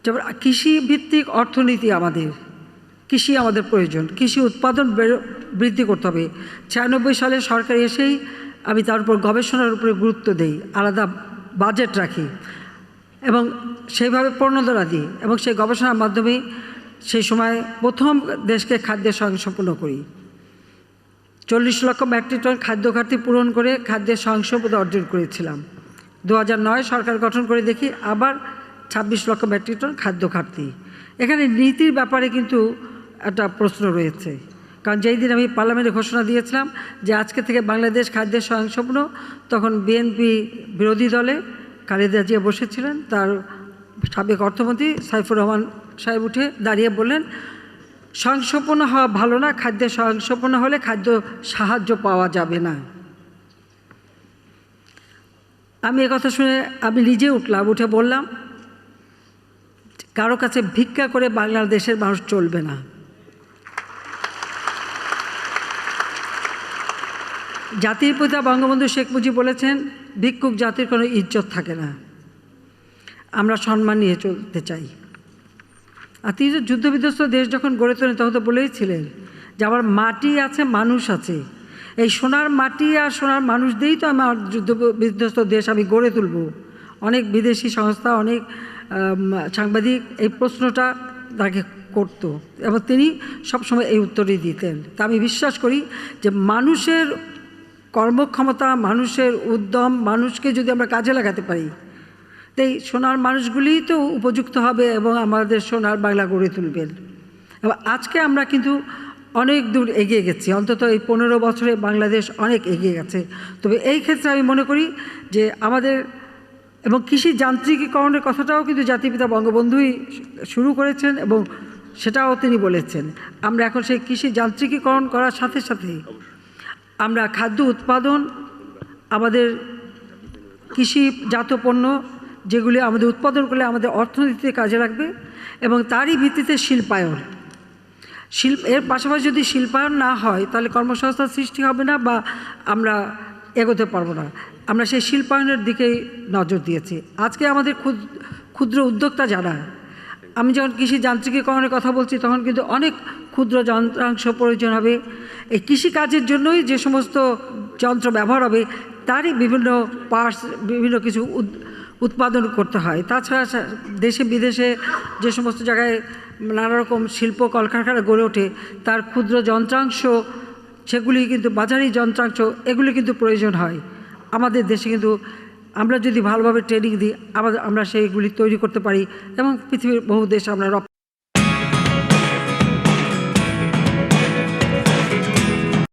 যেমন কৃষিভিত্তিক অর্থনীতি, কৃষি আমাদের প্রয়োজন, কৃষি উৎপাদন বৃদ্ধি করতে হবে। 96 সালে সরকার এসেই আমি তার উপর গবেষণার উপরে গুরুত্ব দেই, আলাদা বাজেট রাখি এবং সেইভাবে প্রণোদনা দিই এবং সেই গবেষণার মাধ্যমে সেই সময় প্রথম দেশকে খাদ্যের স্বয়ংসম্পূর্ণ করি। 40 লক্ষ মেট্রিক টন খাদ্য ঘাটতি পূরণ করে খাদ্যের স্বয়ংসম্পূর্ণতা অর্জন করেছিলাম। 2009 সরকার গঠন করে দেখি আবার 26 লক্ষ মেট্রিক টন খাদ্য ঘাটতি। এখানে নীতির ব্যাপারে কিন্তু একটা প্রশ্ন রয়েছে, কারণ যেই দিন আমি পার্লামেন্টে ঘোষণা দিয়েছিলাম যে আজকে থেকে বাংলাদেশ খাদ্যের স্বয়ংসম্পূর্ণ, তখন বিএনপি বিরোধী দলে খালেদা জিয়া বসেছিলেন, তার সাবেক অর্থমন্ত্রী সাইফুর রহমান সাহেব উঠে দাঁড়িয়ে বললেন, স্বয়ংসম্পূর্ণ হওয়া ভালো না, খাদ্যের স্বয়ংসম্পূর্ণ হলে খাদ্য সাহায্য পাওয়া যাবে না। আমি একথা শুনে আমি নিজে উঠলাম, উঠে বললাম, কারো কাছে ভিক্ষা করে বাংলাদেশের মানুষ চলবে না। জাতির পিতা বঙ্গবন্ধু শেখ মুজিব বলেছেন, ভিক্ষুক জাতির কোনো ইজ্জত থাকে না, আমরা সম্মান নিয়ে চলতে চাই। আর তিনি তো যুদ্ধবিধ্বস্ত দেশ যখন গড়ে তোলেন তখন তো বলেইছিলেন যে আমার মাটি আছে, মানুষ আছে, এই সোনার মাটি আর সোনার মানুষ দিয়েই তো আমার যুদ্ধবিধ্বস্ত দেশ আমি গড়ে তুলব। অনেক বিদেশি সংস্থা, অনেক সাংবাদিক এই প্রশ্নটা তাকে করত এবং তিনি সবসময় এই উত্তরই দিতেন। তা আমি বিশ্বাস করি যে মানুষের কর্মক্ষমতা, মানুষের উদ্যম, মানুষকে যদি আমরা কাজে লাগাতে পারি, তাই সোনার মানুষগুলিই তো উপযুক্ত হবে এবং আমাদের সোনার বাংলা গড়ে তুলবেন। এবং আজকে আমরা কিন্তু অনেক দূর এগিয়ে গেছি, অন্তত এই 15 বছরে বাংলাদেশ অনেক এগিয়ে গেছে। তবে এই ক্ষেত্রে আমি মনে করি যে আমাদের এবং কৃষি যান্ত্রিকীকরণের কথাটাও কিন্তু জাতিপিতা বঙ্গবন্ধুই শুরু করেছেন এবং সেটাও তিনি বলেছেন। আমরা এখন সেই কৃষি যান্ত্রিকীকরণ করার সাথে সাথে আমরা খাদ্য উৎপাদন, আমাদের কৃষিজাত পণ্য যেগুলি আমাদের উৎপাদন করলে আমাদের অর্থনীতিতে কাজে লাগবে এবং তারই ভিত্তিতে শিল্পায়ন, এর পাশাপাশি যদি শিল্পায়ন না হয় তাহলে কর্মসংস্থান সৃষ্টি হবে না বা আমরা এগোতে পারবো না। আমরা সেই শিল্পায়নের দিকেই নজর দিয়েছি। আজকে আমাদের ক্ষুদ্র উদ্যোক্তা যারা, আমি যখন কৃষি যান্ত্রিকীকরণের কথা বলছি তখন কিন্তু অনেক ক্ষুদ্র যন্ত্রাংশ প্রয়োজন হবে। এই কৃষিকাজের জন্যই যে সমস্ত যন্ত্র ব্যবহার হবে তারই বিভিন্ন পার্টস, বিভিন্ন কিছু উৎপাদন করতে হয়। তাছাড়া দেশে বিদেশে যে সমস্ত জায়গায় নানা রকম শিল্প কলকারখানা গড়ে ওঠে তার ক্ষুদ্র যন্ত্রাংশ, সেগুলি কিন্তু বাজারি যন্ত্রাংশ, এগুলি কিন্তু প্রয়োজন হয়। আমাদের দেশে কিন্তু আমরা যদি ভালোভাবে ট্রেনিং দিই আমরা সেইগুলি তৈরি করতে পারি এবং পৃথিবীর বহু দেশ আমরা